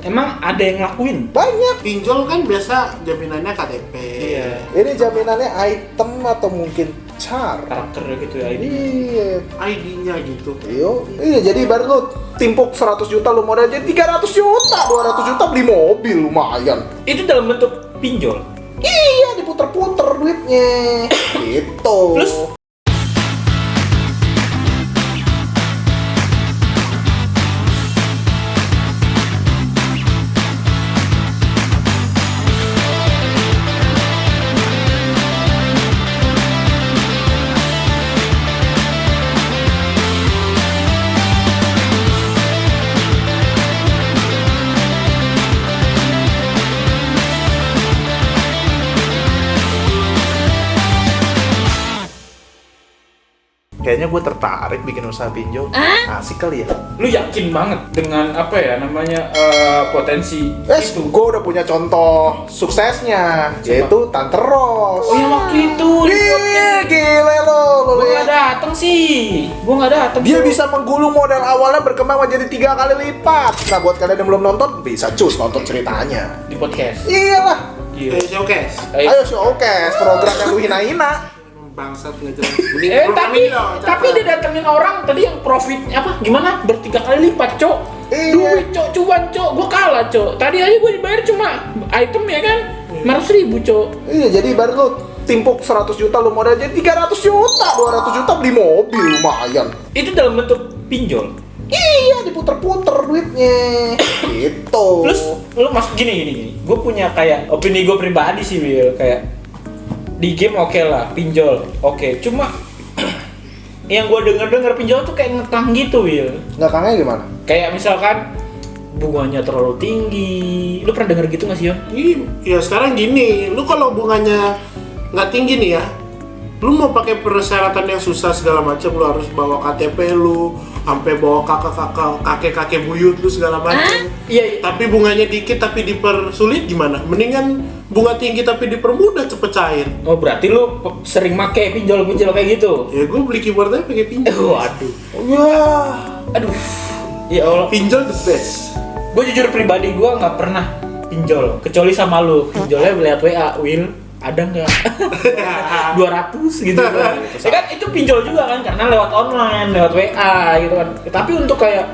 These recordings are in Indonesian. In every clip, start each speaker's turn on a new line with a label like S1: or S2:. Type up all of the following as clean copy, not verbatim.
S1: Emang ada yang ngelakuin?
S2: Banyak.
S3: Pinjol kan biasa jaminannya KTP.
S1: Iya.
S2: Ini jaminannya item atau mungkin car.
S1: Karakternya gitu ya ini.
S2: Iya.
S3: ID-nya gitu.
S2: Iya, jadi ibarat lu timpuk 100 juta lu modal jadi 300 juta, 200 juta beli mobil lumayan.
S1: Itu dalam bentuk pinjol.
S2: Iya, diputer-puter duitnya. Gitu.
S1: Terus
S2: kayaknya gue tertarik bikin usaha pinjol. Asik kali ya.
S1: lu yakin banget dengan apa ya namanya potensi itu?
S2: Gue udah punya contoh suksesnya, yaitu Tante Ros.
S1: Oh yang waktu itu di podcast.
S2: Gile lo
S1: Gua
S2: lihat.
S1: nggak dateng sih. Gua nggak dateng.
S2: Dia bisa menggulung modal awalnya berkembang menjadi 3 kali lipat. Nah, buat kalian yang belum nonton, bisa cus nonton ceritanya.
S1: di podcast.
S2: Iyalah.
S1: Gila.
S3: Showcase.
S2: Ayo showcase program yang lu hina-hina.
S3: Bangsat nggak jelas.
S1: Tapi dia datengin orang tadi yang profit apa gimana ber3 kali lipat, Cok.
S2: Iya.
S1: Duit, Cok, cuan, Cok. Gua kalah, Cok. Tadi aja gua dibayar cuma item ya kan. 500.000, Cok.
S2: Iya, jadi ibarat lu timpuk 100 juta lu modal jadi 300 juta, 200 juta beli mobil lumayan.
S1: Itu dalam bentuk pinjol.
S2: Iya, diputer-puter duitnya. Gitu.
S1: Terus lu masuk gini. Gue punya kayak opini gue pribadi sih, Will. Kayak di game oke lah, pinjol oke. Cuma yang gue denger pinjol tuh kayak ngekang gitu, Will.
S2: Ngakangnya gimana?
S1: Kayak misalkan bunganya terlalu tinggi. Lu pernah denger gitu nggak sih, Yon?
S3: Ya sekarang gini, lu kalau bunganya nggak tinggi nih ya, lu mau pakai persyaratan yang susah segala macam, lu harus bawa KTP lu, sampai bawa kakek buyut lu segala macam.
S1: Iya.
S3: Tapi bunganya dikit tapi dipersulit gimana? Mendingan bunga tinggi tapi dipermudah cepet cair.
S1: Oh berarti lu sering make pinjol kayak gitu?
S3: Ya gue beli keyboardnya pakai pinjol.
S1: Waduh.
S2: Wah.
S1: Aduh. Ya Allah.
S3: Pinjol the best.
S1: Gue jujur pribadi gue nggak pernah pinjol, kecuali sama lu. Pinjolnya lihat WA, Will. Ada nggak? 200 gitu kan. Ya kan itu pinjol juga kan karena lewat online, lewat WA gitu kan. Tapi untuk kayak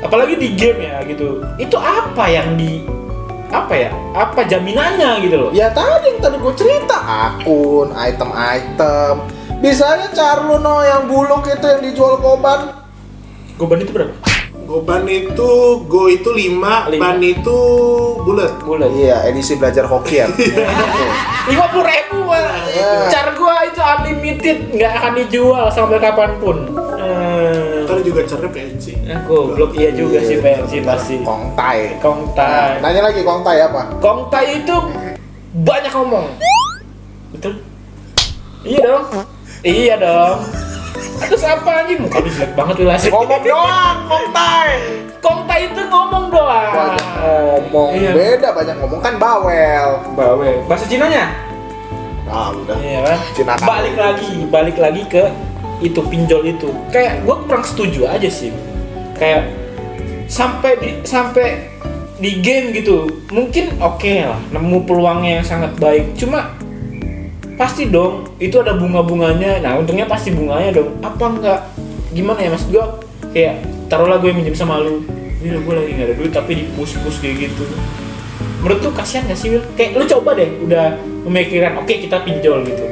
S1: apalagi di game ya gitu. Itu apa yang apa jaminannya gitu loh.
S2: Ya tadi gue cerita akun, item. Bisa aja Carluno yang buluk itu yang dijual Goban.
S1: Goban itu berapa?
S3: Goban itu Go itu 5, ban itu bulat.
S2: Iya, edisi belajar hoki ya.
S1: 50.000
S2: Iya.
S1: Car gua itu unlimited, nggak akan dijual sampai kapanpun.
S3: Ntar juga caranya PNC.
S1: Goblok iya juga sih PNC pasti.
S2: Kongtai.
S1: Kongtai.
S2: Nanya lagi Kongtai apa?
S1: Kongtai itu banyak ngomong. Betul? Iya dong. Terus apa anjing? Muka lu jelek banget Will asik.
S2: Ngomong doang, Kongtai.
S1: Kongtai itu ngomong doang.
S2: Banyak ngomong.
S1: Iya.
S2: Beda banyak ngomong kan bawel.
S1: Bawel. Bahasa Cinanya?
S2: Ah, udah.
S1: Iya kan?
S2: Cina
S1: Balik lagi ke itu pinjol itu. Kayak gue kurang setuju aja sih. Kayak sampai di game gitu. Mungkin oke lah, nemu peluangnya yang sangat baik. Cuma pasti dong itu ada bunga-bunganya. Nah, untungnya pasti bunganya dong. Apa enggak? Gimana ya Mas? Gue kayak taruhlah gue minjem sama lu. Ini gue lagi enggak ada duit tapi di-push kayak gitu. Menurut tuh kasihan gak sih Will? Kayak lu coba deh udah memikirkan oke, kita pinjol gitu.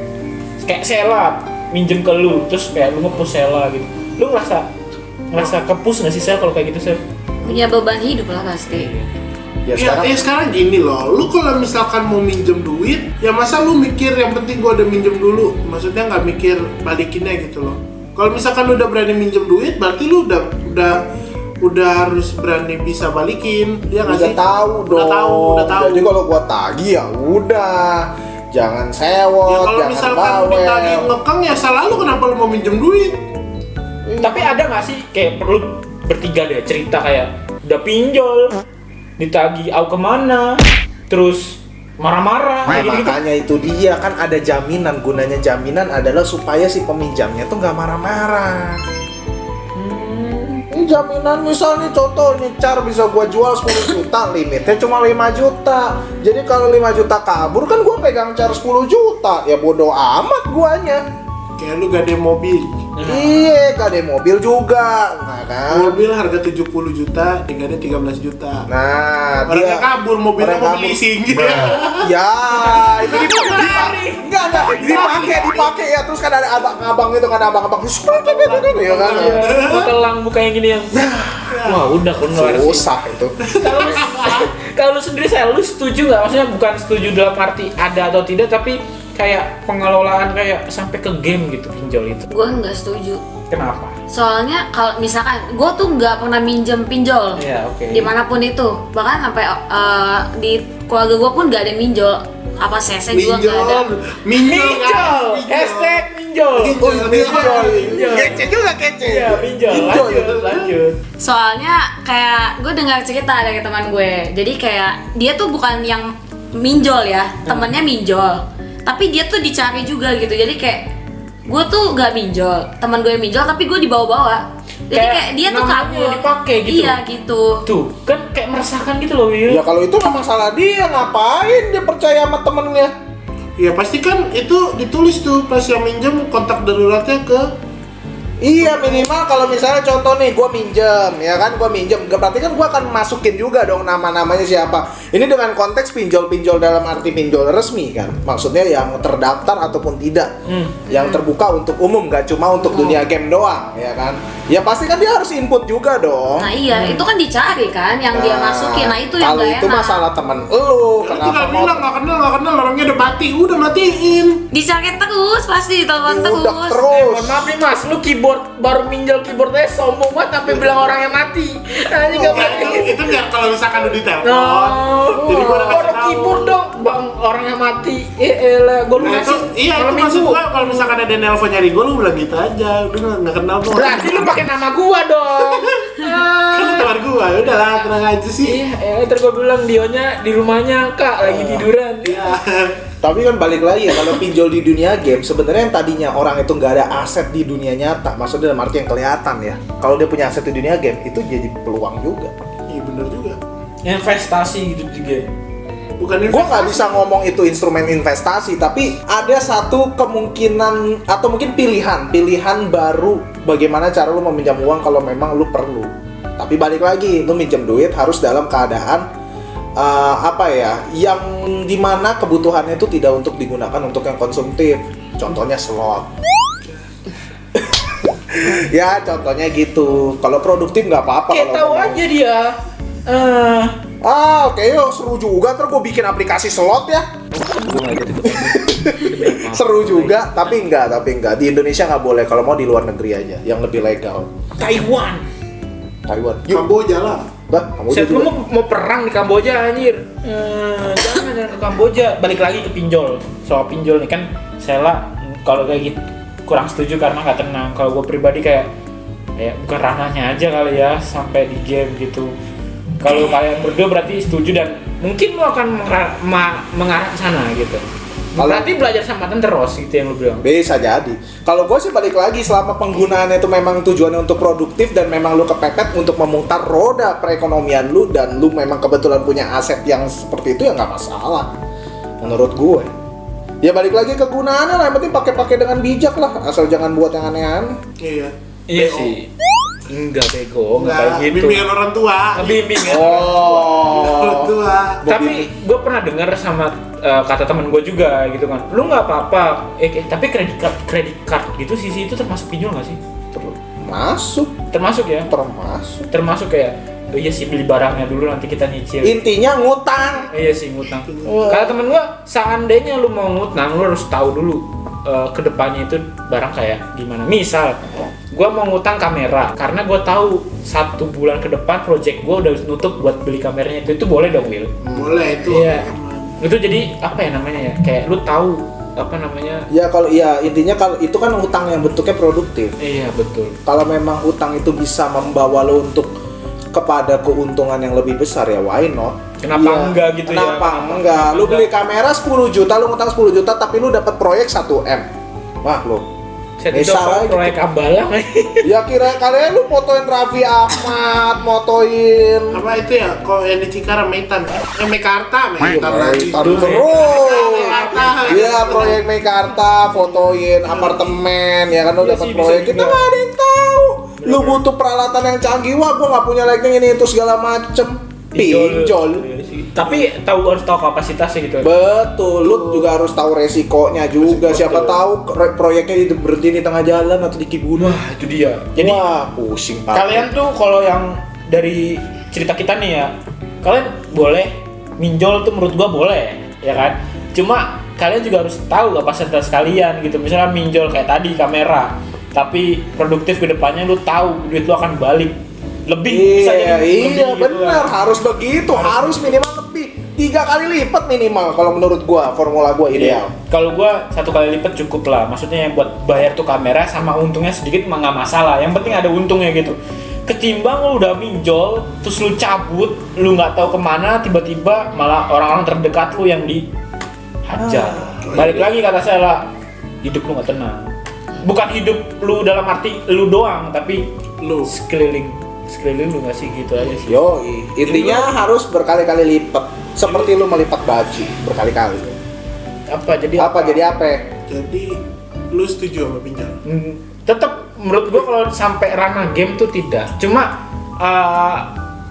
S1: Kayak Sela minjem ke lu terus kayak lu nge-push Sela gitu. Lu ngerasa ke-push gak sih Sel kalau kayak gitu Sel?
S4: Punya beban hidup lah pasti.
S2: Ya
S3: Ya sekarang gini loh, lu kalau misalkan mau minjem duit, ya masa lu mikir yang penting gua udah minjem dulu, maksudnya nggak mikir balikinnya gitu loh. Kalau misalkan lu udah berani minjem duit, berarti lu udah harus berani bisa balikin, ya nggak
S2: udah
S3: sih?
S2: tahu dong.
S3: Udah tahu.
S2: Jadi kalau gua tagih ya udah. Jangan sewot,
S3: Ya kalau
S2: jangan
S3: misalkan
S2: bawel.
S3: ditagih ngekang ya salah lu, kenapa lu mau minjem duit?
S1: Tapi ada gak sih kayak perlu bertiga deh cerita kayak udah pinjol, ditagih au kemana, terus marah-marah
S2: Nah,
S1: kayak gitu.
S2: makanya itu dia kan ada jaminan. Gunanya jaminan adalah supaya si peminjamnya tuh nggak marah-marah. jaminan misalnya contoh nih Char bisa gua jual 10 juta, limitnya cuma 5 juta. Jadi kalau 5 juta kabur kan gua pegang Char 10 juta. Ya bodo amat guanya.
S3: Kayak lu gade mobil.
S2: Iya, gak ada mobil juga. Nah kan.
S3: Mobil harga 70 juta, digade 13 juta.
S2: Nah,
S3: Orangnya kabur, mobilnya
S2: orang
S3: mobil
S2: kabur.
S3: leasing.
S2: Ya, itu dipakai ya. Terus kan ada abang-abang itu kan abang-abang ya kan.
S1: Gua telang buka yang gini yang wah udah keluar sih.
S2: Susah itu.
S1: Kalau lu sendiri lu setuju nggak? Maksudnya bukan setuju dalam arti ada atau tidak, tapi kayak pengelolaan kayak sampai ke game gitu pinjol itu.
S4: Gue nggak setuju.
S1: Kenapa?
S4: Soalnya kalau misalkan gue tuh nggak pernah minjem pinjol.
S1: Iya, oke.
S4: Dimanapun itu, bahkan sampai di keluarga gue pun nggak ada yang minjol. Apa sese juga nggak ada.
S1: Minjol. Hashtag minjol. Minjol.
S2: Kece juga kece.
S1: Iya, minjol. Lanjut.
S4: Soalnya kayak gue dengar cerita dari teman gue. Jadi kayak dia tuh bukan yang minjol ya, temennya minjol. Tapi dia tuh dicari juga gitu. Jadi kayak gue tuh gak minjol, teman gue yang minjol tapi gue dibawa-bawa. Jadi kayak dia tuh
S1: namanya
S4: kabur.
S1: dipakai gitu.
S4: Iya gitu.
S1: Tuh, kan kayak meresahkan gitu loh, Will.
S2: Ya kalau itu memang salah dia, ngapain dia percaya sama temennya?
S3: Ya pasti kan itu ditulis tuh pas yang minjem kontak daruratnya ke.
S2: Iya, minimal kalau misalnya contoh nih gue minjem, ya kan gue minjem, berarti kan gue akan masukin juga dong nama-namanya siapa. Ini dengan konteks pinjol-pinjol dalam arti pinjol resmi kan, maksudnya yang terdaftar ataupun tidak, yang terbuka untuk umum, gak cuma untuk dunia game doang, ya kan. Ya pasti kan dia harus input juga dong.
S4: Nah iya, itu kan dicari kan yang dia masukin. Nah itu yang
S2: kalau
S4: gak
S2: itu
S4: enak.
S2: masalah temen lu,
S3: Lu tinggal
S2: kenapa mau?
S3: bilang nggak kenal orangnya udah mati, udah matiin.
S4: Dicari terus, pasti ditelepon
S2: Udah
S4: terus.
S2: terus.
S1: Mohon maaf nih mas, lu keyboard baru minjol keyboardnya sombong banget sampai bilang orangnya mati. Nah, ini gak
S3: Itu biar kalau misalkan udah ditelepon.
S1: No,
S3: Jadi gua udah kasih
S1: baru
S3: tahu.
S1: keyboard dong, bang orangnya mati. Lah, gue
S3: Nah, itu, iya itu maksud gua kalau misalkan ada nelpon nyari gua lu bilang gitu aja, udah nggak kenal gua.
S1: Berarti lu pakai nama gua dong.
S3: Kan lu teman gua, ya udahlah tenang aja sih.
S1: Iya, terus gue bilang Dionya di rumahnya kak lagi tiduran.
S3: Iya.
S2: Tapi kan balik lagi ya, kalau pinjol di dunia game sebenarnya yang tadinya orang itu nggak ada aset di dunia nyata, maksudnya dalam arti yang kelihatan ya. Kalau dia punya aset di dunia game itu jadi peluang juga.
S3: Iya bener juga.
S1: Investasi gitu di game.
S3: Bukan
S2: Gue nggak bisa ngomong itu instrumen investasi, tapi ada satu kemungkinan atau mungkin pilihan baru bagaimana cara lu meminjam uang kalau memang lu perlu. Tapi balik lagi, lu minjem duit harus dalam keadaan yang dimana kebutuhannya itu tidak untuk digunakan untuk yang konsumtif. Contohnya slot. Ya contohnya gitu. Kalau produktif nggak apa-apa.
S1: Kayak
S2: kalau
S1: tahu
S2: memang-
S1: aja dia.
S2: Oke yuk, seru juga. Ntar gue bikin aplikasi slot ya. Seru juga, tapi enggak. Di Indonesia nggak boleh. Kalau mau di luar negeri aja, yang lebih legal.
S1: Taiwan.
S2: Yuk,
S3: Kamboja lah.
S2: bah, kamu
S1: Saya
S2: juga.
S1: mau perang di Kamboja anjir. Jangan ke Kamboja. Balik lagi ke pinjol. Soal pinjol nih kan Sela kalau kayak gitu kurang setuju karena nggak tenang. Kalau gue pribadi kayak bukan ranahnya aja kali ya sampai di game gitu. Kalau kalian berdua berarti setuju dan mungkin lo akan mengarah ke sana gitu. Berarti belajar sama tante terus gitu yang lu bilang.
S2: Bisa jadi. Kalau gue sih balik lagi, selama penggunaannya itu memang tujuannya untuk produktif dan memang lu kepepet untuk memutar roda perekonomian lu dan lu memang kebetulan punya aset yang seperti itu ya nggak masalah. Menurut gue. Ya balik lagi kegunaannya lah, yang penting pakai dengan bijak lah, asal jangan buat yang aneh-aneh.
S3: Iya.
S1: Iya
S3: BO.
S1: sih. Enggak bego, enggak kayak
S3: Enggak,
S1: gitu.
S3: bimbingan orang tua.
S1: Bimbing ya.
S3: Orang
S2: Oh.
S3: tua.
S1: Tapi gue pernah dengar sama kata temen gue juga gitu kan, lu nggak apa-apa, tapi kredit card gitu sisi itu termasuk pinjol nggak sih? Termasuk ya? Termasuk kayak, oh iya sih beli barangnya dulu nanti kita nyicil.
S2: Intinya ngutang.
S1: Iya sih ngutang. Kata temen gue, seandainya lu mau ngutang, lu harus tahu dulu kedepannya itu barang kayak gimana. Misal, gue mau ngutang kamera karena gue tahu 1 bulan ke depan project gue udah nutup buat beli kameranya itu boleh dong Will?
S3: Boleh itu.
S1: Iya. Itu jadi apa ya namanya ya? Kayak lu tahu apa namanya?
S2: Ya kalau iya intinya kalau itu kan utang yang bentuknya produktif.
S1: Iya betul.
S2: Kalau memang utang itu bisa membawa lo untuk kepada keuntungan yang lebih besar ya why not?
S1: Kenapa
S2: Iya.
S1: enggak gitu ya?
S2: Kenapa enggak? Lu beli kamera 10 juta, lu ngutang 10 juta tapi lu dapat proyek 1 M. Wah, lu
S1: Set itu
S2: Bisa
S1: apa, proyek Ambalang.
S2: Ya kira kalian lu fotoin Raffi Ahmad, motoin
S3: Apa itu ya? Kok yang di Cikarang Metan? Mekarta lagi.
S2: terus.
S3: Mekarta.
S2: Iya, proyek Mekarta, fotoin apartemen, ya kan lu
S1: Iya
S2: dapat
S1: sih,
S2: proyek
S1: bisa
S2: kita
S1: juga.
S2: nggak ada yang tahu. Lu butuh peralatan yang canggih, wah gua nggak punya lighting ini itu segala macem. Pinjol.
S1: Iya sih. Tapi harus tahu kapasitasnya gitu.
S2: Betul, lu juga harus tahu resikonya juga. Siapa tahu proyeknya itu berhenti di tengah jalan atau di Kibuna.
S1: Wah, itu dia. Jadi
S2: Wah, pusing banget.
S1: kalian tuh kalau yang dari cerita kita nih ya, kalian boleh minjol tuh menurut gua boleh, ya kan? Cuma kalian juga harus tahu kapasitas kalian gitu. Misalnya minjol kayak tadi kamera, tapi produktif ke depannya lu tahu duit lu akan balik lebih, bisa jadi lebih
S2: Iya,
S1: gitu
S2: benar,
S1: kan.
S2: harus begitu, harus minimal lebih 3 kali lipat minimal kalau menurut gua, formula gua ideal.
S1: Kalau gua 1 kali lipat cukup lah. Maksudnya yang buat bayar tuh kamera sama untungnya sedikit mah nggak masalah. Yang penting ada untungnya gitu. Ketimbang lu udah minjol, terus lu cabut, lu nggak tahu kemana, tiba-tiba malah orang-orang terdekat lu yang dihajar. Balik lagi kata saya lah, hidup lu nggak tenang. Bukan hidup lu dalam arti lu doang, tapi
S3: Lu.
S1: sekeliling lu nggak sih gitu aja sih.
S2: Yoi, intinya harus berkali-kali lipat. Seperti lu melipat baju berkali-kali.
S1: Apa jadi
S3: Jadi lu setuju sama pinjol?
S1: Tetap menurut gua kalau sampai ranah game tuh tidak. Cuma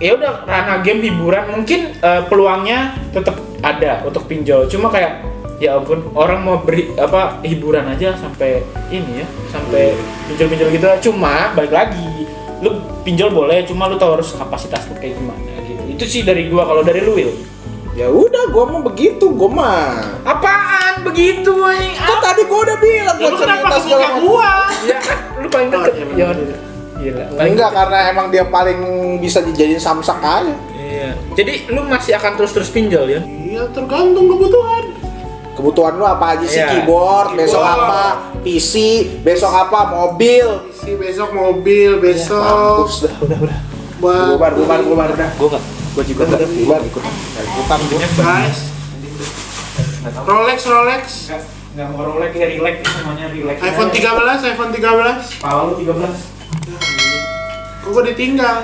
S1: ya udah ranah game hiburan mungkin peluangnya tetap ada untuk pinjol. Cuma kayak ya ampun, orang mau beri hiburan aja sampai ini ya, sampai pinjol-pinjol gitu. Cuma balik lagi, lu pinjol boleh, cuma lu tahu harus kapasitas lu kayak gimana gitu. Itu sih dari gua. Kalau dari lu, Will?
S2: Ya udah, gua mau begitu, gua mah.
S1: Apaan begitu, anjing?
S2: Kan tadi gua udah bilang
S3: Ya
S2: gua
S3: lu kenapa
S2: cerita segala
S3: kebuka
S2: macam.
S3: gua?
S1: Ya kan lu paling deket.
S3: Oh, iya,
S1: Ya
S3: bener.
S1: gila. Paling
S2: Enggak, karena emang dia paling bisa dijadiin samsak aja.
S1: Iya. Jadi lu masih akan terus pinjol ya?
S3: Iya, tergantung kebutuhan.
S2: Kebutuhan lu apa aja sih?
S1: Iya.
S2: Keyboard, besok
S3: Keyboard.
S2: apa? PC, besok apa? Mobil.
S3: Si besok mobil, besok
S2: Mampus dah, udah.
S3: buat
S2: Bubar udah.
S1: Gua juga
S2: Udah, bubar ikut. Ikutan gua.
S3: guys. Rolex.
S1: Nggak mau Rolex ya, relax semuanya relax.
S3: iPhone 13.
S1: Kepala lu 13.
S3: Kok gua ditinggal?